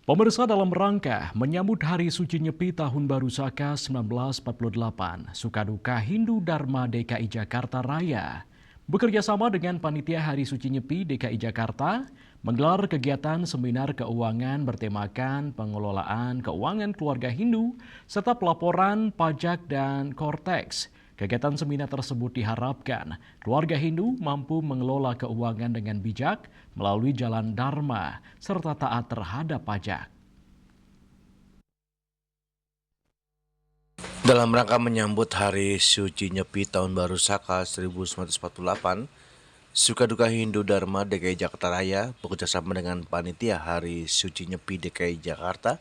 Pemirsa, dalam rangka menyambut Hari Suci Nyepi Tahun Baru Saka 1948, Sukaduka Hindu Dharma DKI Jakarta Raya bekerja sama dengan Panitia Hari Suci Nyepi DKI Jakarta menggelar kegiatan seminar keuangan bertemakan pengelolaan keuangan keluarga Hindu serta pelaporan pajak dan korteks. Kegiatan seminar tersebut diharapkan keluarga Hindu mampu mengelola keuangan dengan bijak melalui jalan dharma serta taat terhadap pajak. Dalam rangka menyambut Hari Suci Nyepi Tahun Baru Saka 1948, Sukaduka Hindu Dharma DKI Jakarta Raya bekerjasama dengan Panitia Hari Suci Nyepi DKI Jakarta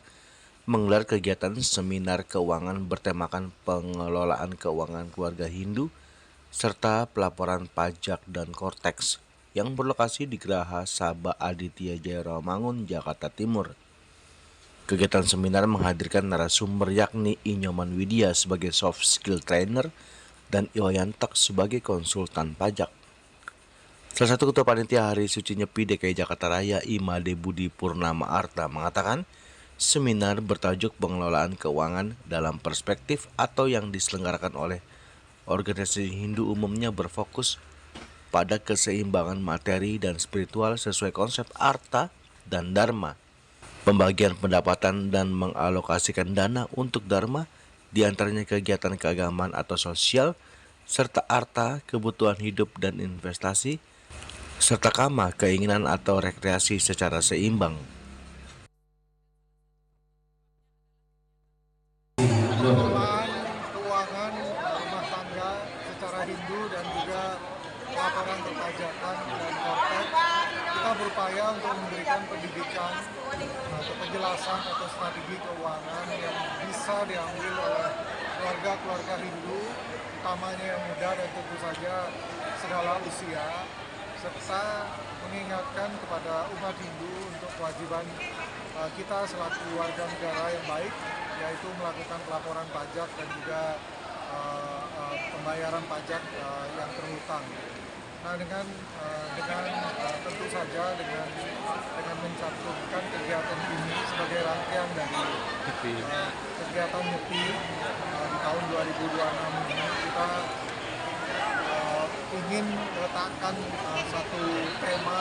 menggelar kegiatan seminar keuangan bertemakan pengelolaan keuangan keluarga Hindu serta pelaporan pajak dan korteks yang berlokasi di Geraha Sabah Aditya Jaya Rawamangun, Jakarta Timur. Kegiatan seminar menghadirkan narasumber yakni Inyoman Widya sebagai soft skill trainer dan Iwayantak sebagai konsultan pajak. Salah satu ketua panitia Hari Suci Nyepi DKI Jakarta Raya, Imade Budi Purnama Arta, mengatakan seminar bertajuk pengelolaan keuangan dalam perspektif atau yang diselenggarakan oleh organisasi Hindu umumnya berfokus pada keseimbangan materi dan spiritual sesuai konsep arta dan dharma, pembagian pendapatan dan mengalokasikan dana untuk dharma, diantaranya kegiatan keagamaan atau sosial, serta arta, kebutuhan hidup dan investasi, serta kama, keinginan atau rekreasi secara seimbang. Pengelolaan keuangan rumah tangga secara Hindu dan juga laporan perpajakan dan kortek, kita berupaya untuk memberikan pendidikan atau penjelasan atau strategi keuangan yang bisa diambil oleh keluarga-keluarga Hindu, utamanya yang muda dan tentu saja segala usia, serta mengingatkan kepada umat Hindu untuk kewajiban kita selaku warga negara yang baik, yaitu melakukan pelaporan pajak dan juga pembayaran pajak yang terhutang. Nah, dengan tentu saja dengan mencantumkan kegiatan ini sebagai rangkaian dari kegiatan Nyepi di tahun 2026 ini, kita ingin meletakkan satu tema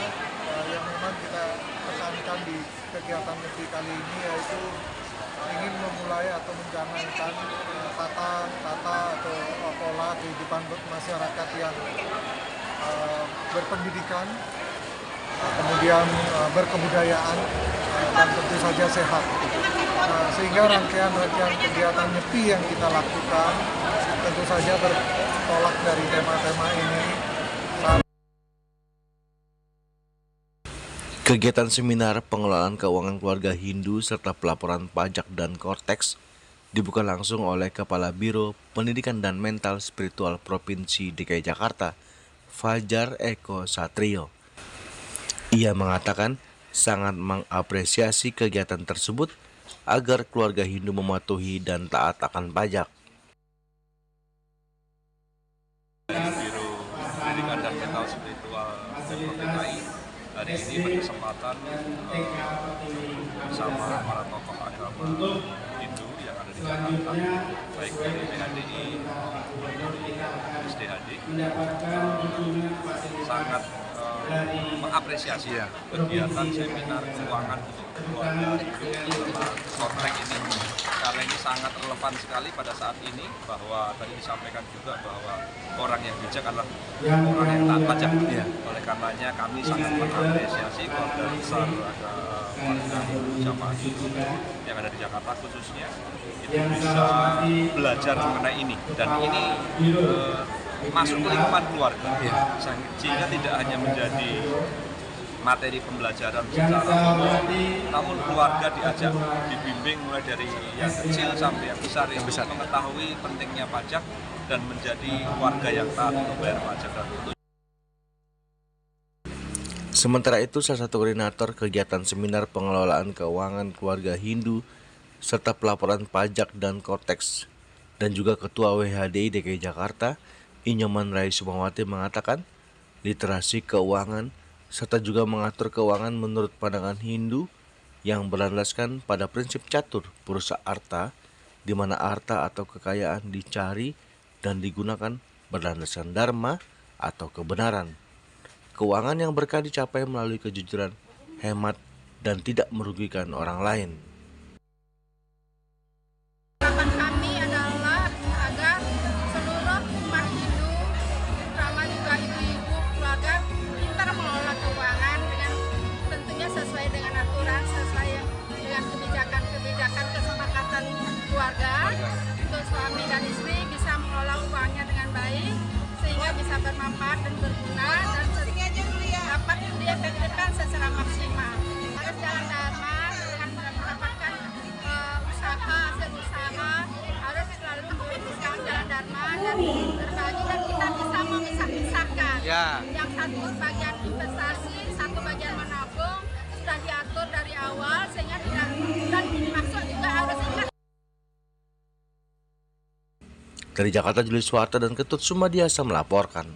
yang memang kita tekankan di kegiatan Nyepi kali ini, yaitu ingin memulai atau mencanangkan tata atau pola kehidupan masyarakat yang berpendidikan, kemudian berkebudayaan, dan tentu saja sehat. Sehingga rangkaian kegiatan Nyepi yang kita lakukan tentu saja bertolak dari tema-tema ini. Kegiatan seminar pengelolaan keuangan keluarga Hindu serta pelaporan pajak dan korteks dibuka langsung oleh Kepala Biro Pendidikan dan Mental Spiritual Provinsi DKI Jakarta, Fajar Eko Satrio. Ia mengatakan sangat mengapresiasi kegiatan tersebut agar keluarga Hindu mematuhi dan taat akan pajak. Biro Pendidikan dan Mental Spiritual Pemprov DKI hari ini berkesempatan bersama para tokoh agama Hindu yang ada di Jakarta, baik dari PHDI maupun SDHD, sangat mengapresiasi kegiatan seminar keuangan untuk keluarga Hindu kortek ini, karena ini sangat relevan sekali pada saat ini, bahwa tadi disampaikan juga bahwa orang yang bijak adalah orang yang taat pajak. Oleh karenanya kami sangat mengapresiasi keluarga besar warga jamaah Hindu yang ada di Jakarta khususnya itu bisa belajar mengenai ini, dan ini masuk ke lingkungan keluarga, sehingga tidak hanya menjadi materi pembelajaran secara umum, namun keluarga diajak dibimbing mulai dari yang kecil sampai yang besar untuk mengetahui pentingnya pajak dan menjadi warga yang taat untuk bayar pajak dan tentu. Sementara itu, salah satu koordinator kegiatan seminar pengelolaan keuangan keluarga Hindu serta pelaporan pajak dan korteks dan juga Ketua WHDI DKI Jakarta, Inyoman Rai Sumawati, mengatakan literasi keuangan serta juga mengatur keuangan menurut pandangan Hindu yang berlandaskan pada prinsip catur purusa arta, di mana harta atau kekayaan dicari dan digunakan berlandaskan dharma atau kebenaran. Keuangan yang berkah dicapai melalui kejujuran, hemat, dan tidak merugikan orang lain. Harapan kami adalah agar seluruh umat Hindu, terutama juga ibu-ibu keluarga, pintar mengelola keuangan dengan tentunya sesuai dengan aturan, sesuai dengan kebijakan kesepakatan keluarga. Untuk suami dan istri bisa mengelola uangnya dengan baik sehingga bisa bermanfaat dan berguna dan dapat diefektifkan secara maksimal. Harus jalan dharma dengan mendapatkan hasil usaha harus selalu menggunakan jalan dharma dan berbagi, dan kita bisa memisah-misahkan. Yang satu bagian investasi, satu bagian menabung sudah diatur dari awal sehingga tidak, dan maksud juga harus ingat. Dari Jakarta, Julius Suwarta dan Ketut Sumadiasa melaporkan.